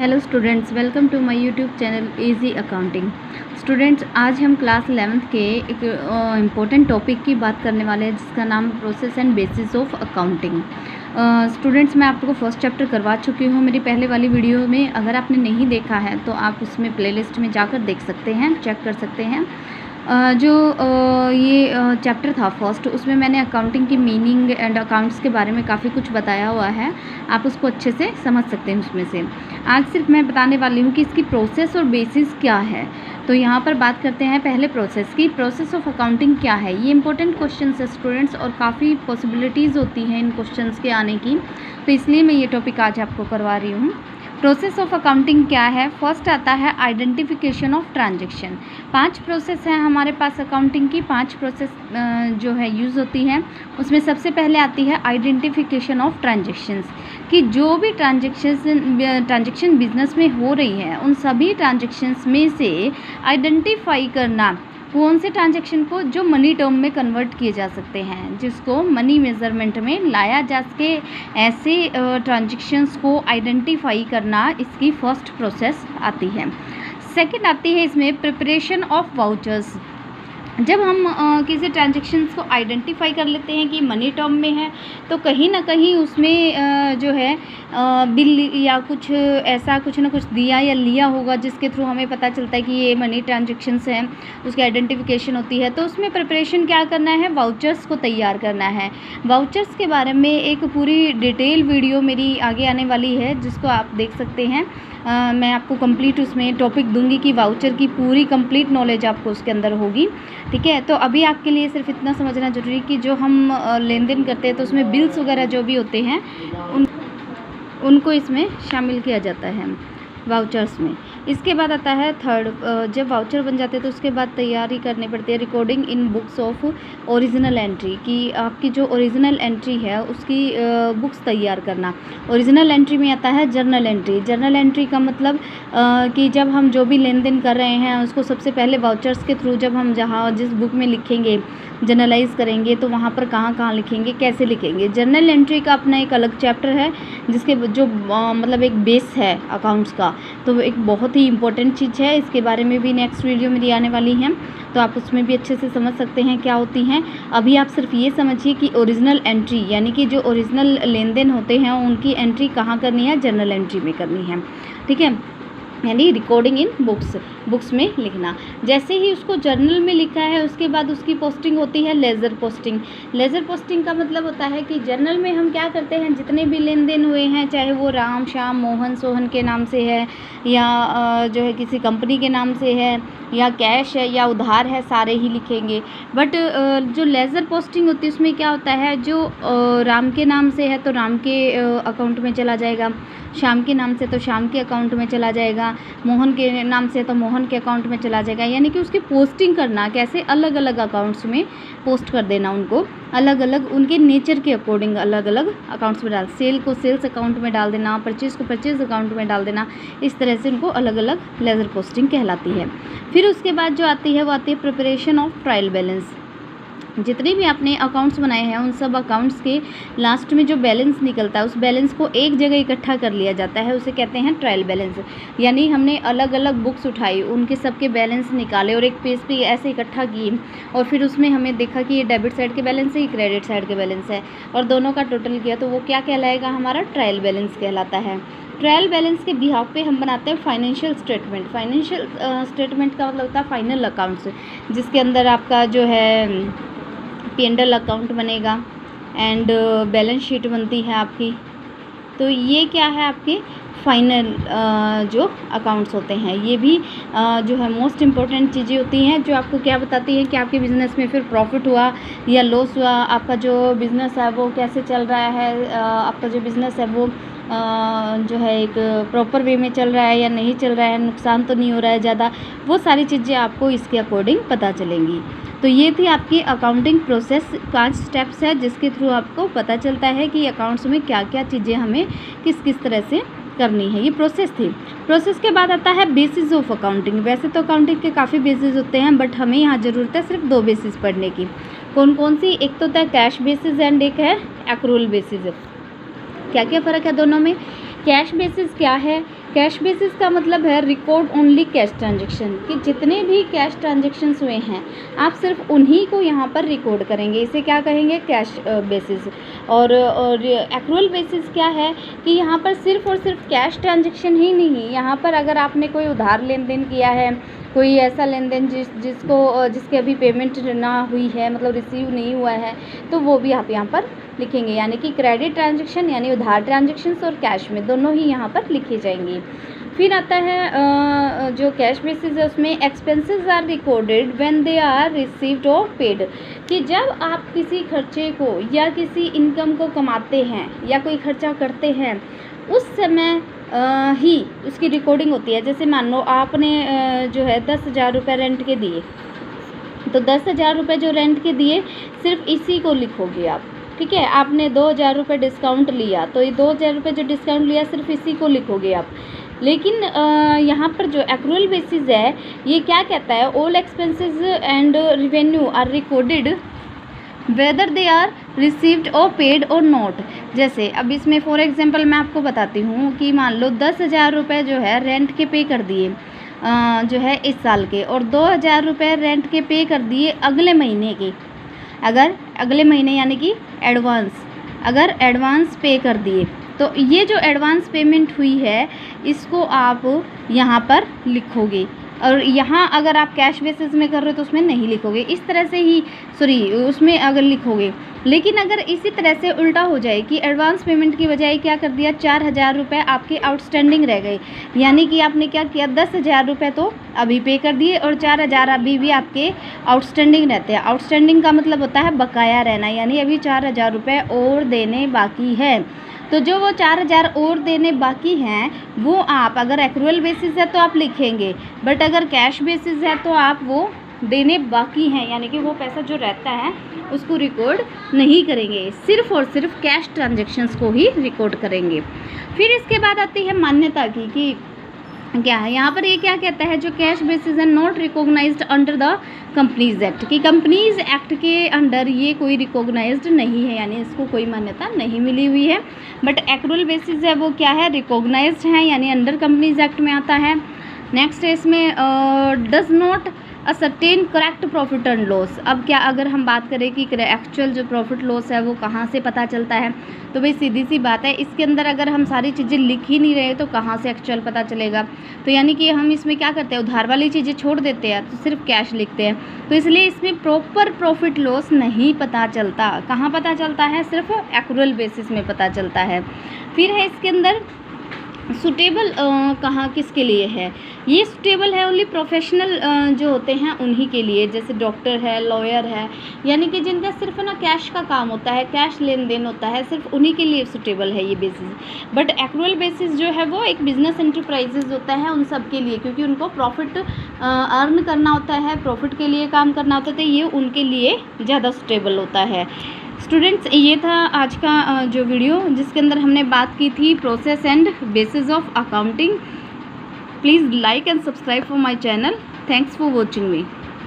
Hello students, welcome to my YouTube channel easy accounting. Students, आज हम class 11th के एक इम्पोर्टेंट टॉपिक की बात करने वाले हैं जिसका नाम process and bases of accounting. Students, मैं आपको फर्स्ट चैप्टर करवा चुकी हूँ मेरी पहले वाली वीडियो में। अगर आपने नहीं देखा है तो आप उसमें प्लेलिस्ट में जाकर देख सकते हैं, चेक कर सकते हैं। ये चैप्टर था फर्स्ट, उसमें मैंने अकाउंटिंग की मीनिंग एंड अकाउंट्स के बारे में काफ़ी कुछ बताया हुआ है। आप उसको अच्छे से समझ सकते हैं उसमें से। आज सिर्फ मैं बताने वाली हूँ कि इसकी प्रोसेस और बेसिस क्या है। तो यहाँ पर बात करते हैं पहले प्रोसेस की। प्रोसेस ऑफ अकाउंटिंग क्या है, ये इंपॉर्टेंट क्वेश्चन है स्टूडेंट्स, और काफ़ी पॉसिबिलिटीज़ होती हैं इन क्वेश्चंस के आने की, तो इसलिए मैं ये टॉपिक आज आपको करवा रही हूँ। प्रोसेस ऑफ अकाउंटिंग क्या है? फर्स्ट आता है आइडेंटिफिकेशन ऑफ ट्रांजैक्शन। 5 प्रोसेस हैं हमारे पास अकाउंटिंग की, 5 प्रोसेस जो है यूज़ होती हैं। उसमें सबसे पहले आती है आइडेंटिफिकेशन ऑफ ट्रांजैक्शंस, कि जो भी ट्रांजैक्शन बिजनेस में हो रही है उन सभी ट्रांजैक्शंस में से आइडेंटिफाई करना कौन से ट्रांजैक्शन को जो मनी टर्म में कन्वर्ट किए जा सकते हैं, जिसको मनी मेजरमेंट में लाया जा सके, ऐसे ट्रांजैक्शंस को आइडेंटिफाई करना इसकी फर्स्ट प्रोसेस आती है। सेकंड आती है इसमें प्रिपरेशन ऑफ वाउचर्स। जब हम किसी ट्रांजैक्शंस को आइडेंटिफाई कर लेते हैं कि मनी टर्म में है, तो कहीं ना कहीं उसमें जो है बिल या कुछ ऐसा कुछ ना कुछ दिया या लिया होगा जिसके थ्रू हमें पता चलता है कि ये मनी ट्रांजैक्शंस हैं, उसकी आइडेंटिफिकेशन होती है। तो उसमें प्रिपरेशन क्या करना है, वाउचर्स को तैयार करना है। वाउचर्स के बारे में एक पूरी डिटेल वीडियो मेरी आगे आने वाली है जिसको आप देख सकते हैं। मैं आपको कंप्लीट उसमें टॉपिक दूंगी कि वाउचर की पूरी कंप्लीट नॉलेज आपको उसके अंदर होगी, ठीक है। तो अभी आपके लिए सिर्फ इतना समझना जरूरी कि जो हम लेन देन करते हैं तो उसमें बिल्स वगैरह जो भी होते हैं उनको इसमें शामिल किया जाता है वाउचर्स में। इसके बाद आता है थर्ड, जब वाउचर बन जाते हैं तो उसके बाद तैयारी करनी पड़ती है recording in books of original entry, कि आपकी जो ओरिजिनल एंट्री है उसकी बुक्स तैयार करना। ओरिजिनल एंट्री में आता है जर्नल एंट्री। जर्नल एंट्री का मतलब कि जब हम जो भी लेन देन कर रहे हैं उसको सबसे पहले वाउचर्स के थ्रू जब हम जहाँ जिस बुक में लिखेंगे, जर्नलाइज करेंगे, तो वहाँ पर कहाँ कहाँ लिखेंगे, कैसे लिखेंगे। जर्नल एंट्री का अपना एक अलग चैप्टर है जिसके जो मतलब एक बेस है अकाउंट्स का, तो एक बहुत ही इंपॉर्टेंट चीज़ है। इसके बारे में भी नेक्स्ट वीडियो मेरी आने वाली है, तो आप उसमें भी अच्छे से समझ सकते हैं क्या होती हैं। अभी आप सिर्फ ये समझिए कि ओरिजिनल एंट्री यानी कि जो ओरिजिनल लेन देन होते हैं उनकी एंट्री कहाँ करनी है, जर्नल एंट्री में करनी है, ठीक है। यानी रिकॉर्डिंग इन बुक्स में लिखना। जैसे ही उसको जर्नल में लिखा है उसके बाद उसकी पोस्टिंग होती है लेज़र पोस्टिंग। लेज़र पोस्टिंग का मतलब होता है कि जर्नल में हम क्या करते हैं, जितने भी लेन देन हुए हैं, चाहे वो राम श्याम मोहन सोहन के नाम से है या जो है किसी कंपनी के नाम से है या कैश है या उधार है, सारे ही लिखेंगे। बट जो लेज़र पोस्टिंग होती है उसमें क्या होता है, जो राम के नाम से है तो राम के अकाउंट में चला जाएगा, श्याम के नाम से तो श्याम के अकाउंट में चला जाएगा, मोहन के नाम से तो मोहन के अकाउंट में चला जाएगा। यानी कि उसकी पोस्टिंग करना कैसे, अलग अलग अकाउंट्स में पोस्ट कर देना उनको, अलग अलग उनके नेचर के अकॉर्डिंग अलग अलग अकाउंट्स में डाल, सेल को सेल्स अकाउंट में डाल देना, परचेज़ को परचेज़ अकाउंट में डाल देना। इस तरह से उनको अलग अलग लेज़र पोस्टिंग कहलाती है। फिर उसके बाद जो आती है वो आती है प्रिपरेशन ऑफ ट्रायल बैलेंस। जितने भी आपने अकाउंट्स बनाए हैं उन सब अकाउंट्स के लास्ट में जो बैलेंस निकलता है उस बैलेंस को एक जगह इकट्ठा कर लिया जाता है, उसे कहते हैं ट्रायल बैलेंस। यानी हमने अलग अलग बुक्स उठाई, उनके सबके बैलेंस निकाले और एक पेज पे ऐसे इकट्ठा किए, और फिर उसमें हमें देखा कि ये डेबिट साइड के बैलेंस है, ये क्रेडिट साइड के बैलेंस है, और दोनों का टोटल किया तो वो क्या कहलाएगा, हमारा ट्रायल बैलेंस कहलाता है। ट्रायल बैलेंस के बिहाफ पे हम बनाते हैं फाइनेंशियल स्टेटमेंट। फाइनेंशियल स्टेटमेंट का मतलब होता है फाइनल अकाउंट्स, जिसके अंदर आपका जो है P&L अकाउंट बनेगा एंड बैलेंस शीट बनती है आपकी। तो ये क्या है, आपके फाइनल जो अकाउंट्स होते हैं, ये भी जो है मोस्ट इम्पॉर्टेंट चीज़ें होती हैं जो आपको क्या बताती हैं कि आपके बिज़नेस में फिर प्रॉफिट हुआ या लॉस हुआ, आपका जो बिज़नेस है वो कैसे चल रहा है, आपका जो बिज़नेस है वो जो है एक प्रॉपर वे में चल रहा है या नहीं चल रहा है, नुकसान तो नहीं हो रहा है ज़्यादा, वो सारी चीज़ें आपको इसके अकॉर्डिंग पता चलेंगी। तो ये थी आपकी अकाउंटिंग प्रोसेस, 5 स्टेप्स है जिसके थ्रू आपको पता चलता है कि अकाउंट्स में क्या क्या चीज़ें हमें किस किस तरह से करनी है। ये प्रोसेस थी। प्रोसेस के बाद आता है बेसिस ऑफ अकाउंटिंग। वैसे तो अकाउंटिंग के काफ़ी बेसिस होते हैं, बट हमें यहाँ ज़रूरत है सिर्फ 2 बेसिस पढ़ने की। कौन कौन सी? एक तो होता है कैश बेसिस एंड एक है एक्रूअल बेसिस। क्या क्या फ़र्क है दोनों में? कैश बेसिस क्या है कैश बेसिस का मतलब है रिकॉर्ड ओनली कैश ट्रांजैक्शन, कि जितने भी कैश ट्रांजैक्शंस हुए हैं आप सिर्फ उन्हीं को यहाँ पर रिकॉर्ड करेंगे, इसे क्या कहेंगे, कैश बेसिस। और एक्रूअल बेसिस क्या है कि यहाँ पर सिर्फ और सिर्फ कैश ट्रांजैक्शन ही नहीं, यहाँ पर अगर आपने कोई उधार लेन देन किया है, कोई ऐसा लेन देन जिसके अभी पेमेंट ना हुई है, मतलब रिसीव नहीं हुआ है, तो वो भी आप यहाँ पर लिखेंगे, यानी कि क्रेडिट ट्रांजैक्शन यानी उधार ट्रांजैक्शंस और कैश में दोनों ही यहाँ पर लिखी जाएंगी। फिर आता है जो कैश बेसिस है उसमें expenses are recorded when they are received और पेड, कि जब आप किसी खर्चे को या किसी इनकम को कमाते हैं या कोई खर्चा करते हैं उस समय ही उसकी रिकॉर्डिंग होती है। जैसे मान लो आपने जो है 10,000 रुपये रेंट के दिए, तो 10,000 रुपये जो रेंट के दिए सिर्फ इसी को लिखोगे आप, ठीक है। आपने 2,000 रुपये डिस्काउंट लिया, तो ये 2,000 रुपये जो डिस्काउंट लिया सिर्फ इसी को लिखोगे आप। लेकिन यहाँ पर जो एक्रूअल बेसिस है ये क्या कहता है, all expenses and revenue are recorded whether they are received और पेड और नॉट। जैसे अब इसमें फॉर एग्जांपल मैं आपको बताती हूँ कि मान लो 10,000 रुपये जो है रेंट के पे कर दिए जो है इस साल के, और 2,000 रुपये रेंट के पे कर दिए अगले महीने के। अगर अगले महीने यानी कि एडवांस, अगर एडवांस पे कर दिए तो ये जो एडवांस पेमेंट हुई है इसको आप यहाँ पर लिखोगे, और यहाँ अगर आप कैश बेसिस में कर रहे हो तो उसमें नहीं लिखोगे, इस तरह से ही उसमें अगर लिखोगे। लेकिन अगर इसी तरह से उल्टा हो जाए कि एडवांस पेमेंट की बजाय क्या कर दिया, 4,000 रुपये आपके आउटस्टैंडिंग रह गए, यानी कि आपने क्या किया, 10,000 रुपये तो अभी पे कर दिए और 4,000 अभी भी आपके आउटस्टैंडिंग रहते हैं। आउटस्टैंडिंग का मतलब होता है बकाया रहना, यानी अभी 4,000 रुपये और देने बाकी है। तो जो वो 4,000 और देने बाकी हैं वो आप अगर एक्रूअल बेसिस है तो आप लिखेंगे, बट अगर कैश बेसिस है तो आप वो देने बाकी हैं यानी कि वो पैसा जो रहता है उसको रिकॉर्ड नहीं करेंगे, सिर्फ और सिर्फ कैश ट्रांजैक्शंस को ही रिकॉर्ड करेंगे। फिर इसके बाद आती है मान्यता की, कि क्या है यहाँ पर, ये क्या कहता है, जो कैश बेसिस है not recognised under the companies act, कि कंपनीज एक्ट के अंडर ये कोई रिकॉग्नाइज्ड नहीं है, यानी इसको कोई मान्यता नहीं मिली हुई है। बट एक्रूअल बेसिस है वो क्या है, रिकॉग्नाइज्ड है, यानी अंडर कंपनीज एक्ट में आता है। नेक्स्ट है इसमें does not ascertain correct profit and loss. अब क्या अगर हम बात करें कि एक्चुअल जो प्रॉफिट लॉस है वो कहाँ से पता चलता है, तो भाई सीधी सी बात है, इसके अंदर अगर हम सारी चीज़ें लिख ही नहीं रहे तो कहाँ से एक्चुअल पता चलेगा। तो यानी कि हम इसमें क्या करते हैं, उधार वाली चीज़ें छोड़ देते हैं, तो सिर्फ कैश लिखते हैं, तो इसलिए इसमें प्रॉपर प्रॉफिट लॉस नहीं पता चलता। कहाँ पता चलता है, सिर्फ एक्रूअल बेसिस में पता चलता है। फिर है इसके अंदर सूटेबल, कहाँ किसके लिए है, ये सूटेबल है ओनली प्रोफेशनल जो होते हैं उन्हीं के लिए, जैसे डॉक्टर है, लॉयर है, यानी कि जिनका सिर्फ ना कैश का काम होता है, कैश लेन देन होता है, सिर्फ उन्हीं के लिए सूटेबल है ये बेसिस। बट एक्रूअल बेसिस जो है वो एक बिजनेस एंटरप्राइजेज होता है उन सब के लिए, क्योंकि उनको प्रॉफिट अर्न करना होता है, प्रॉफिट के लिए काम करना होता है, तो ये उनके लिए ज़्यादा सूटेबल होता है। स्टूडेंट्स, ये था आज का जो वीडियो जिसके अंदर हमने बात की थी process and bases of accounting. Please like and subscribe for my channel. Thanks for watching me.